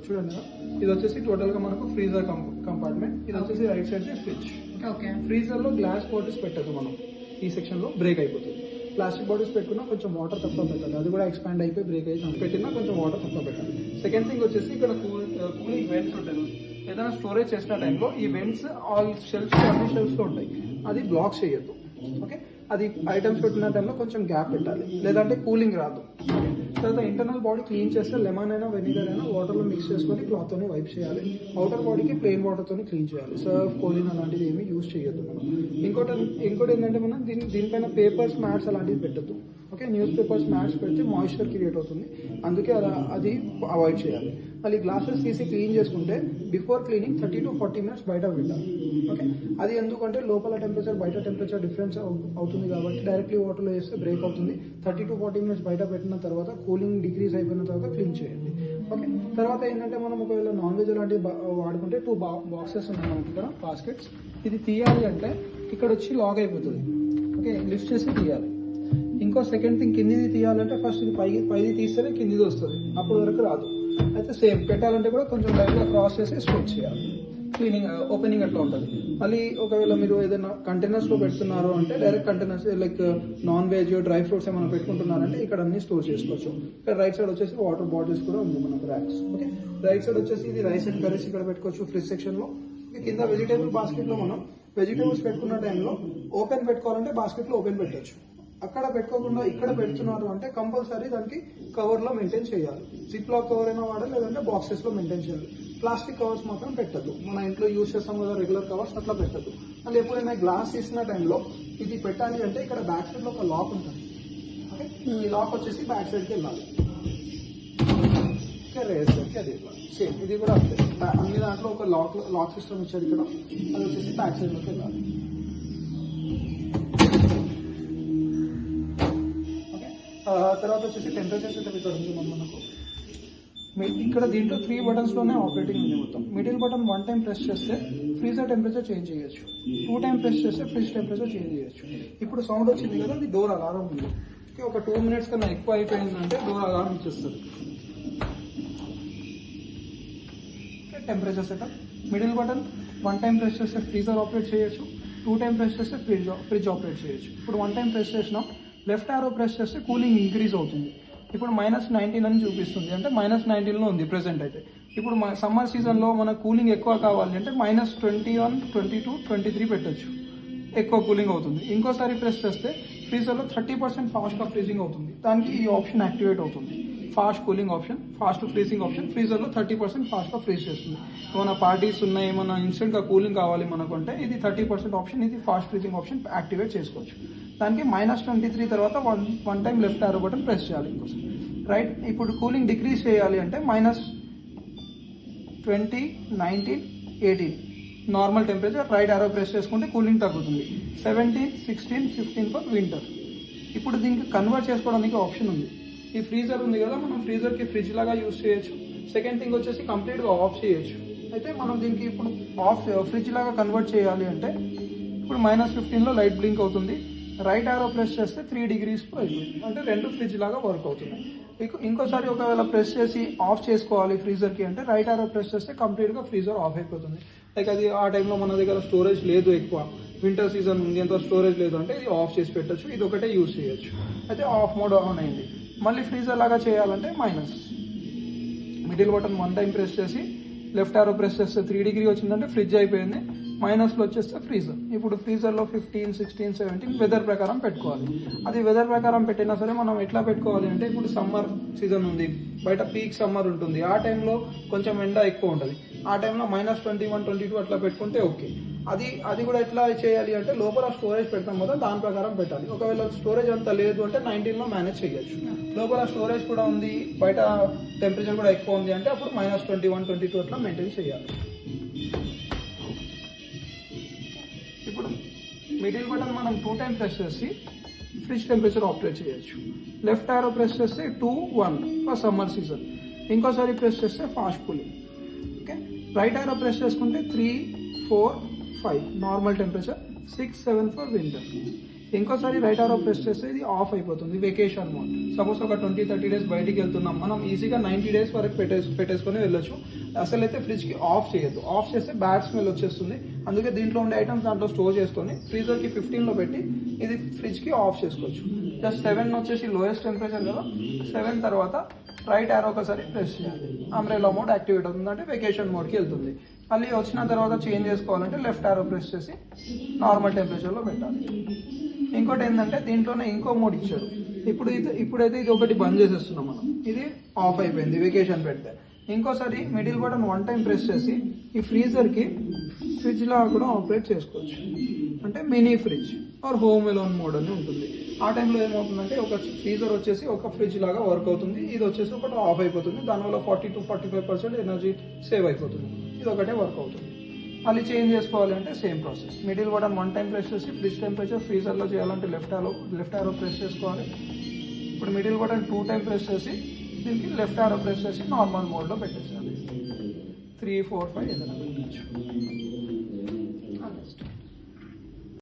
చూడండి, ఇది వచ్చేసి టోటల్ గా మనకు ఫ్రీజర్ కంపార్ట్మెంట్, ఇది వచ్చేసి రైట్ సైడ్ ఫ్రిడ్జ్. ఫ్రీజర్ లో గ్లాస్ బాటిల్స్ పెట్టదు మనం, ఈ సెక్షన్ లో బ్రేక్ అయిపోతుంది. ప్లాస్టిక్ బాటిల్స్ పెట్టుకున్నా కొంచెం వాటర్ తక్కువ పెట్టాలి, అది కూడా ఎక్స్పాండ్ అయిపోయి బ్రేక్ అయితే పెట్టినా కొంచెం వాటర్ తక్కువ పెట్టాలి. సెకండ్ థింగ్ వచ్చేసి ఇక్కడ కూలింగ్ వెంట్స్ ఉంటాయి. ఏదైనా స్టోరేజ్ చేసిన టైంలో ఈ వెంట్స్ ఆల్ షెల్ఫ్స్ అన్ని షెల్ఫ్స్ లో ఉంటాయి, అది బ్లాక్ చేయొద్దు. ఓకే, అది ఐటమ్స్ పెట్టిన టైంలో కొంచెం గ్యాప్ పెట్టాలి, లేదంటే కూలింగ్ రాదు. తర్వాత ఇంటర్నల్ బాడీ క్లీన్ చేస్తే లెమన్ అయినా వెనిగర్ అయినా వాటర్లో మిక్స్ చేసుకొని క్లాత్తోని వైప్ చేయాలి. అవుటర్ బాడీకి ప్లెయిన్ వాటర్తోని క్లీన్ చేయాలి. సర్ఫ్, కోలిన్ అలాంటివి ఏమీ యూజ్ చేయొద్దు మనం. ఇంకోటి ఏంటంటే మనం దీనిపైన పేపర్స్, మ్యాట్స్ అలాంటివి పెట్టద్దు. ఓకే, న్యూస్ పేపర్స్, మ్యాట్స్ పెడితే మాయిశ్చర్ క్రియేట్ అవుతుంది, అందుకే అది అవాయిడ్ చేయాలి. మళ్ళీ గ్లాసెస్ తీసి క్లీన్ చేసుకుంటే బిఫోర్ క్లీనింగ్ 30 to 40 minutes బయట పెట్టాలి. ఓకే, అది ఎందుకంటే లోపల టెంపరేచర్ బయట టెంపరేచర్ డిఫరెన్స్ అవుతుంది కాబట్టి డైరెక్ట్లీ వాటర్లో వేస్తే బ్రేక్ అవుతుంది. 30 to 40 minutes బయట పెట్టిన తర్వాత కూలింగ్ డిక్రీజ్ అయిపోయిన తర్వాత క్లీన్ చేయండి. ఓకే, తర్వాత ఏంటంటే మనం ఒకవేళ నాన్ వెజ్ లాంటివి వాడుకుంటే 2 బాక్సెస్ ఉన్నాయి మనకి ఇక్కడ, బాస్కెట్స్. ఇది తీయాలి అంటే ఇక్కడ వచ్చి లాక్ అయిపోతుంది. ఓకే, లిఫ్ట్ చేసి తీయాలి. ఇంకో సెకండ్ థింగ్, కిందిది తీయాలంటే ఫస్ట్ ఇది పైది తీస్తేనే కిందిది వస్తుంది, అప్పటి వరకు రాదు. అయితే సేమ్ పెట్టాలంటే కూడా కొంచెం లైట్గా క్రాస్ చేసి స్ట్రెచ్ చేయాలి. క్లీనింగ్ ఓపెనింగ్ అట్లా ఉంటుంది. మళ్ళీ ఒకవేళ మీరు ఏదైనా కంటైనర్స్ లో పెడుతున్నారు అంటే direct containers like non veg, dry fruits ఏమైనా పెట్టుకుంటున్నారంటే ఇక్కడ అన్ని స్టోర్ చేసుకోవచ్చు. ఇక్కడ రైట్ సైడ్ వచ్చేసి వాటర్ బాటిల్స్ కూడా ఉంది మనకు, ర్యాక్స్. ఓకే, రైట్ సైడ్ వచ్చేసి ఇది రైస్ అండ్ కర్రీస్ ఇక్కడ పెట్టుకోవచ్చు ఫ్రిడ్జ్ సెక్షన్ లో. కింద వెజిటేబుల్ బాస్కెట్ లో మనం వెజిటేబుల్స్ పెట్టుకున్న టైంలో ఓపెన్ పెట్టుకోవాలంటే బాస్కెట్ లో ఓపెన్ పెట్టచ్చు. అక్కడ పెట్టుకోకుండా ఇక్కడ పెడుతున్నారు అంటే కంపల్సరీ దానికి కవర్ లో మెయింటైన్ చేయాలి. జిప్ లాక్ కవర్ అయినా వాడాలి, లేదంటే బాక్సెస్ లో మెయింటైన్ చేయాలి. ప్లాస్టిక్ కవర్స్ మాత్రం పెట్టద్దు, మన ఇంట్లో యూజ్ చేస్తాం కదా రెగ్యులర్ కవర్స్, అట్లా పెట్టద్దు. మళ్ళీ ఎప్పుడైనా గ్లాస్ తీసిన టైంలో ఇది పెట్టాలి అంటే ఇక్కడ బ్యాక్ సైడ్ లో ఒక లాక్ ఉంటుంది. ఓకే, ఈ లాక్ వచ్చేసి బ్యాక్ సైడ్ కి వెళ్ళాలి. రేస్ సైడ్కి అది సేమ్, ఇది కూడా అంతే. అన్ని దాంట్లో ఒక లాక్ సిస్టమ్ ఇచ్చారు ఇక్కడ, అది వచ్చేసి బ్యాక్ సైడ్ లోకి వెళ్ళాలి. తర్వాత వచ్చేసి టెంపరేచర్ సెటప్ ఇక్కడ ఉంది మనకు. ఇక్కడ దీంట్లో 3 buttons లోనే ఆపరేటింగ్ ఉంది మొత్తం. మిడిల్ బటన్ 1 time ప్రెస్ చేస్తే ఫ్రీజర్ టెంపరేచర్ చేంజ్ చేయొచ్చు, 2 time ప్రెస్ చేస్తే ఫ్రిడ్జ్ టెంపరేచర్ చేంజ్ చేయొచ్చు. ఇప్పుడు సౌండ్ వచ్చింది కదా, అది డోర్ అలారం ఉంది. ఒక 2 minutes కన్నా ఎక్కువ అయిపోయిందంటే డోర్ అలారం ఇచ్చేస్తుంది. Temperature setup, middle button 1 time press చేస్తే ఫ్రీజర్ ఆపరేట్ చేయొచ్చు, 2 time ప్రెస్ చేస్తే ఫ్రిడ్జ్ ఆపరేట్ చేయొచ్చు. ఇప్పుడు 1 time ప్రెస్ చేసినాం, లెఫ్ట్ ఆరో ప్రెస్ చేస్తే కూలింగ్ ఇంక్రీజ్ అవుతుంది. ఇప్పుడు -19 అని చూపిస్తుంది, అంటే -19లో ఉంది ప్రెసెంట్ అయితే. ఇప్పుడు సమ్మర్ సీజన్లో మన కూలింగ్ ఎక్కువ కావాలి అంటే -21, 22, 23 పెట్టచ్చు, ఎక్కువ కూలింగ్ అవుతుంది. ఇంకోసారి ప్రెస్ చేస్తే ఫ్రీజర్లో 30% ఫాస్ట్గా ఫ్రీజింగ్ అవుతుంది. దానికి ఈ ఆప్షన్ యాక్టివేట్ అవుతుంది, fast cooling option, fast freezing option. ఫ్రీజర్లో 30% ఫాస్ట్గా ఫ్రీజ్ చేస్తుంది. ఏమైనా పార్టీస్ ఉన్నాయి, ఏమైనా ఇన్స్టెంట్గా కూలింగ్ కావాలి మనకు అంటే ఇది 30% ఆప్షన్, ఇది ఫాస్ట్ ఫ్రీజింగ్ ఆప్షన్ యాక్టివేట్ చేసుకోవచ్చు. దానికి -23 తర్వాత 1 time లెఫ్ట్ ఆరో బటన్ ప్రెస్ చేయాలి ఇంకోసారి. రైట్, ఇప్పుడు కూలింగ్ డిక్రీజ్ చేయాలి అంటే -20, 19, 18 నార్మల్ టెంపరేచర్, రైట్ ఆరో ప్రెస్ చేసుకుంటే కూలింగ్ తగ్గుతుంది. 17, 16, 15 ఫర్ వింటర్. ఇప్పుడు దీనికి కన్వర్ట్ చేసుకోవడానికి ఆప్షన్ ఉంది. ఈ ఫ్రీజర్ ఉంది కదా, మనం ఫ్రీజర్కి ఫ్రిడ్జ్ లాగా యూజ్ చేయొచ్చు. సెకండ్ థింగ్ వచ్చేసి కంప్లీట్గా ఆఫ్ చేయొచ్చు. అయితే మనం దీనికి ఇప్పుడు ఫ్రిడ్జ్ లాగా కన్వర్ట్ చేయాలి అంటే ఇప్పుడు -15లో లైట్ బ్లింక్ అవుతుంది, రైట్ ఆరో ప్రెస్ చేస్తే 3 degrees అయిపోతుంది, అంటే 2 ఫ్రిడ్జ్ లాగా వర్క్ అవుతుంది. ఇంకోసారి ఒకవేళ ప్రెస్ చేసి ఆఫ్ చేసుకోవాలి ఫ్రీజర్కి అంటే రైట్ ఆరో ప్రెస్ చేస్తే కంప్లీట్గా ఫ్రీజర్ ఆఫ్ అయిపోతుంది. లైక్ అది ఆ టైంలో మన దగ్గర స్టోరేజ్ లేదు, ఎక్కువ వింటర్ సీజన్ ఉంది, ఎంత స్టోరేజ్ లేదు అంటే ఇది ఆఫ్ చేసి పెట్టచ్చు, ఇది ఒకటే యూజ్ చేయొచ్చు. అయితే ఆఫ్ మోడ్ ఆన్ అయింది. మళ్ళీ ఫ్రీజర్ లాగా చేయాలంటే మిడిల్ బటన్ 1 time ప్రెస్ చేసి లెఫ్ట్ ఆరో ప్రెస్ చేస్తే 3 degree వచ్చిందంటే ఫ్రిడ్జ్ అయిపోయింది, మైనస్లో వచ్చేస్తే ఫ్రీజర్. ఇప్పుడు ఫ్రీజర్లో 15, 16, 17 వెదర్ ప్రకారం పెట్టుకోవాలి. అది వెదర్ ప్రకారం పెట్టినా సరే మనం ఎట్లా పెట్టుకోవాలి అంటే ఇప్పుడు సమ్మర్ సీజన్ ఉంది, బయట పీక్ సమ్మర్ ఉంటుంది, ఆ టైంలో కొంచెం ఎండ ఎక్కువ ఉంటుంది, ఆ టైంలో -21, 22 అట్లా పెట్టుకుంటే ఓకే. అది కూడా ఎట్లా చేయాలి అంటే లోపల స్టోరేజ్ పెడతాం కదా, దాని ప్రకారం పెట్టాలి. ఒకవేళ స్టోరేజ్ అంత లేదు అంటే 19లో మేనేజ్ చేయొచ్చు. లోపల స్టోరేజ్ కూడా ఉంది, బయట టెంపరేచర్ కూడా ఎక్కువ ఉంది అంటే అప్పుడు -21, 22 అట్లా మెయింటైన్ చేయాలి. ఇప్పుడు మిడిల్ బటన్ మనం 2 time ప్రెస్ చేసి ఫ్రిడ్జ్ టెంపరేచర్ ఆపరేట్ చేయొచ్చు. లెఫ్ట్ ఆరో ప్రెస్ చేస్తే 2, 1 ఫర్ సమ్మర్ సీజన్. ఇంకోసారి ప్రెస్ చేస్తే ఫాస్ట్ కూలింగ్. ఓకే, రైట్ ఆరో ప్రెస్ చేసుకుంటే 3, 4, 5 నార్మల్ టెంపరేచర్, 6, 7 ఫర్ వింటర్. ఇంకోసారి రైట్ ఆరో ప్రెస్ చేస్తే ఇది ఆఫ్ అయిపోతుంది, వెకేషన్ మోడ్. సపోజ్ ఒక 20-30 డేస్ బయటికి వెళ్తున్నాం, మనం ఈజీగా 90 డేస్ వరకు పెట్టేసుకొని వెళ్ళొచ్చు. అసలైతే ఫ్రిడ్జ్ కి ఆఫ్ చేయొద్దు, ఆఫ్ చేస్తే బ్యాడ్ స్మెల్ వచ్చేస్తుంది. అందుకే దీంట్లో ఉండే ఐటమ్స్ దాంట్లో స్టోర్ చేసుకొని ఫ్రీజర్ కి 15 లో పెట్టి ఇది ఫ్రిడ్జ్ కి ఆఫ్ చేసుకోవచ్చు. జస్ట్ 7 వచ్చేసి లోయెస్ట్ టెంపరేచర్ కదా, 7 తర్వాత రైట్ ఆరో ఒకసారి ప్రెస్ చేయాలి, అంబ్రెల్లా మోడ్ యాక్టివేట్ అవుతుంది, అంటే వెకేషన్ మోడ్కి వెళ్తుంది. మళ్ళీ వచ్చిన తర్వాత చేంజ్ చేసుకోవాలంటే లెఫ్ట్ ఆరో ప్రెస్ చేసి నార్మల్ టెంపరేచర్లో పెట్టాలి. ఇంకోటి ఏంటంటే దీంట్లోనే ఇంకో మోడ్ ఇచ్చారు. ఇప్పుడైతే ఇది ఒకటి బంద్ చేసేస్తున్నాం మనం, ఇది ఆఫ్ అయిపోయింది వెకేషన్ పెడితే. ఇంకోసారి మిడిల్ బటన్ 1 టైం ప్రెస్ చేసి ఈ ఫ్రీజర్కి ఫ్రిడ్జ్ లాగా కూడా ఆపరేట్ చేసుకోవచ్చు, అంటే mini fridge or home alone mode అని ఉంటుంది. ఆ టైంలో ఏమవుతుందంటే ఒక ఫ్రీజర్ వచ్చేసి ఒక ఫ్రిడ్జ్ లాగా వర్క్ అవుతుంది, ఇది వచ్చేసి ఒకటి ఆఫ్ అయిపోతుంది. దానివల్ల 40-45% ఎనర్జీ సేవ్ అయిపోతుంది. ఇది ఒకటే వర్క్ అవుతుంది. మళ్ళీ చేంజ్ చేసుకోవాలి అంటే same process, middle button 1 time press చేసి ఫ్రిడ్జ్ టెంపరేచర్ ఫ్రీజర్లో చేయాలంటే లెఫ్ట్ ఆరో ప్రెస్ చేసుకోవాలి. ఇప్పుడు మిడిల్ బటన్ 2 టైం ప్రెస్ చేసి దీనికి లెఫ్ట్ ఆరో ప్రెస్ చేసి నార్మల్ మోడ్లో పెట్టేసేయాలి. 3, 4, 5 ఏదైనా పెట్టచ్చు.